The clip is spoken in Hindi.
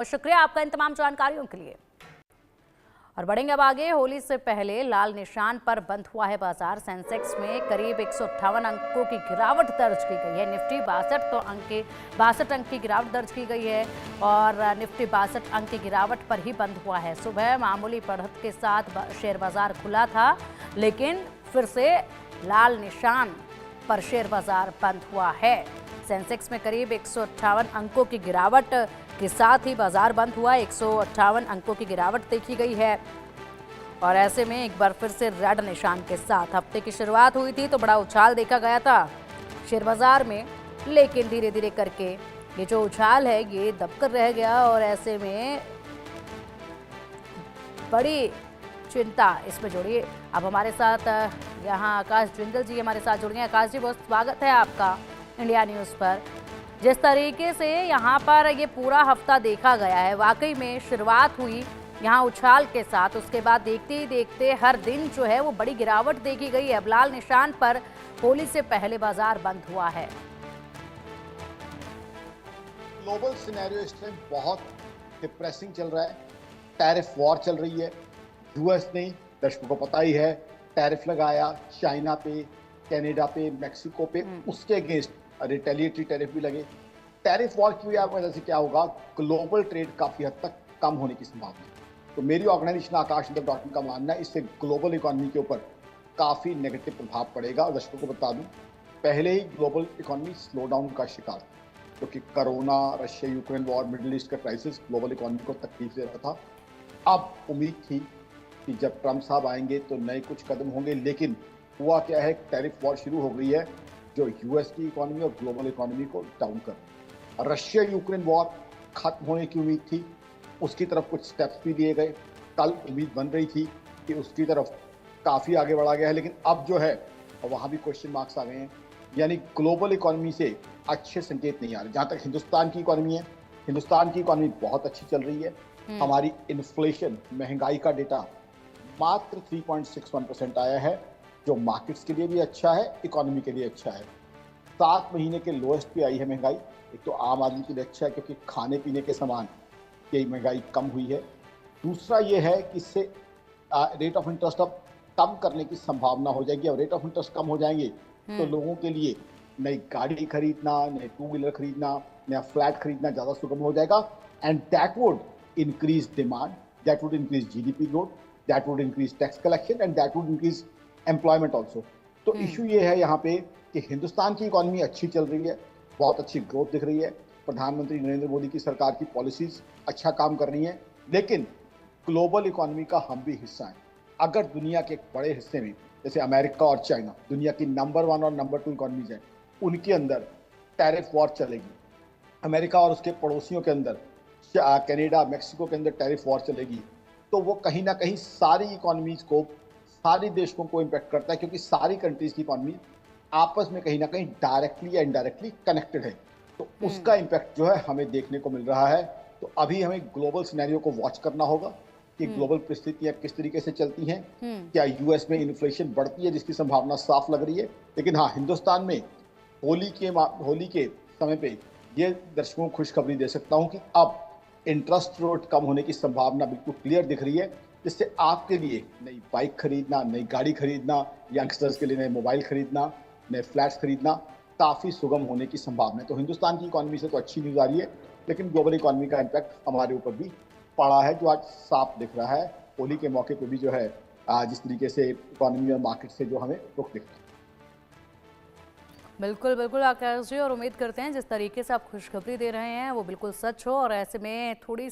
और शुक्रिया आपका इन तमाम जानकारियों के लिए। और बढ़ेंगे अब आगे। होली से पहले लाल निशान पर बंद हुआ है बाजार। सेंसेक्स में करीब 158 अंकों की गिरावट दर्ज की गई है। निफ्टी 62 अंक की गिरावट दर्ज की गई है और निफ्टी 62 अंक की गिरावट पर ही बंद हुआ है। सुबह मामूली बढ़त के साथ शेयर बाजार खुला था, लेकिन फिर से लाल निशान पर शेयर बाजार बंद हुआ है। सेंसेक्स में करीब 158 अंकों की गिरावट के साथ ही बाजार बंद हुआ। 158 अंकों की गिरावट देखी गई है और ऐसे में एक बार फिर से रेड निशान के साथ हफ्ते की शुरुआत हुई थी तो बड़ा उछाल देखा गया था शेयर बाजार में, लेकिन धीरे धीरे करके ये जो उछाल है ये दबकर रह गया और ऐसे में बड़ी चिंता इसमें जुड़ी। अब हमारे साथ यहाँ आकाश जिंदल जी हमारे साथ जुड़ गए। आकाश जी, बहुत स्वागत है आपका इंडिया न्यूज़ पर। जिस तरीके से यहाँ पर ये पूरा हफ्ता देखा गया है, वाकई में शुरुआत हुई यहाँ उछाल के साथ, उसके बाद देखते ही देखते हर दिन जो है वो बड़ी गिरावट देखी गई है। अब लाल निशान पर होली से पहले बाजार बंद हुआ है। ग्लोबल सिनेरियो इस टाइम बहुत डिप्रेसिंग चल रहा है। टैरिफ वॉर चल रही है। यूएस ने, दर्शकों को पता ही है, टैरिफ लगाया चाइना पे, कनाडा पे, मेक्सिको पे, उसके अगेंस्ट रिटेलिएटरी टैरिफ भी लगे। टैरिफ वॉर की वजह से क्या होगा, ग्लोबल ट्रेड काफी हद तक कम होने की संभावना है। तो मेरी ऑर्गेनाइजेशन आकाश.com का मानना है इससे ग्लोबल इकोनॉमी के ऊपर काफी नेगेटिव प्रभाव पड़ेगा। और दर्शकों को बता दूं, पहले ही ग्लोबल इकोनॉमी स्लो डाउन का शिकार था क्योंकि corona, Russia Ukraine war, middle east का क्राइसिस ग्लोबल इकोनॉमी को तकलीफ दे रहा था। अब उम्मीद थी कि जब ट्रंप साहब आएंगे तो नए कुछ कदम होंगे, लेकिन हुआ क्या है, टैरिफ वॉर शुरू हो गई है जो यूएस की इकोनॉमी और ग्लोबल इकोनॉमी को डाउन कर। रशिया यूक्रेन वॉर खत्म होने की उम्मीद थी, उसकी तरफ कुछ स्टेप्स भी लिए गए। कल उम्मीद बन रही थी कि उसकी तरफ काफ़ी आगे बढ़ा गया है, लेकिन अब जो है वहाँ भी क्वेश्चन मार्क्स आ गए हैं। यानी ग्लोबल इकोनॉमी से अच्छे संकेत नहीं आ रहे। जहाँ तक हिंदुस्तान की इकोनॉमी है, हिंदुस्तान की इकोनॉमी बहुत अच्छी चल रही है। हमारी इन्फ्लेशन, महंगाई का डेटा मात्र 3.61% आया है, जो मार्केट्स के लिए भी अच्छा है, इकोनॉमी के लिए अच्छा है। 7 महीने के लोएस्ट पे आई है महंगाई। एक तो आम आदमी के लिए अच्छा है क्योंकि खाने पीने के सामान की महंगाई कम हुई है। दूसरा ये है कि इससे रेट ऑफ इंटरेस्ट अब कम करने की संभावना हो जाएगी। अब रेट ऑफ इंटरेस्ट कम हो जाएंगे तो लोगों के लिए नई गाड़ी खरीदना, नए 2 व्हीलर खरीदना, नया फ्लैट खरीदना ज़्यादा सुगम हो जाएगा। And that would increase demand, that would increase GDP growth, that would increase tax collection and that would increase employment also. तो इशू ये है यहाँ पे कि हिंदुस्तान की इकोनॉमी अच्छी चल रही है, बहुत अच्छी ग्रोथ दिख रही है। प्रधानमंत्री नरेंद्र मोदी की सरकार की पॉलिसीज अच्छा काम कर रही हैं, लेकिन ग्लोबल इकोनॉमी का हम भी हिस्सा हैं। अगर दुनिया के एक बड़े हिस्से में, जैसे अमेरिका और चाइना, दुनिया की नंबर 1 और नंबर 2 इकोनॉमीज हैं, उनके अंदर टैरिफ वॉर चलेगी। अमेरिका और उसके पड़ोसियों के अंदर, कनाडा, मेक्सिको के अंदर टैरिफ वॉर चलेगी, तो वो कहीं ना कहीं सारी इकोनॉमीज को, सारे देशों को इम्पैक्ट करता है, क्योंकि सारी कंट्रीज की इकोनॉमी आपस में कहीं ना कहीं डायरेक्टली या इनडायरेक्टली कनेक्टेड है। तो उसका इम्पैक्ट जो है हमें देखने को मिल रहा है। तो अभी हमें ग्लोबल सिनेरियो को वॉच करना होगा कि ग्लोबल परिस्थितियां किस तरीके से चलती हैं। क्या यूएस में इन्फ्लेशन बढ़ती है, जिसकी संभावना साफ लग रही है, लेकिन हाँ, हिंदुस्तान में होली के समय पे ये दर्शकों को खुशखबरी दे सकता हूँ कि अब इंटरेस्ट रेट कम होने की संभावना बिल्कुल क्लियर दिख रही है, जिससे आपके लिए नई बाइक खरीदना, नई गाड़ी खरीदना, यंगस्टर्स के लिए नए मोबाइल खरीदना, नए फ्लैट्स खरीदना काफ़ी सुगम होने की संभावना है। तो हिंदुस्तान की इकोनॉमी से तो अच्छी न्यूज़ आ रही है, लेकिन ग्लोबल इकोनॉमी का इम्पैक्ट हमारे ऊपर भी पड़ा है, जो आज साफ दिख रहा है। होली के मौके पर भी जो है जिस तरीके से इकोनॉमी और मार्केट से जो हमें रुख दिख रहा है। बिल्कुल बिल्कुल आकाश जी, और उम्मीद करते हैं जिस तरीके से आप खुशखबरी दे रहे हैं वो बिल्कुल सच हो और ऐसे में थोड़ी सी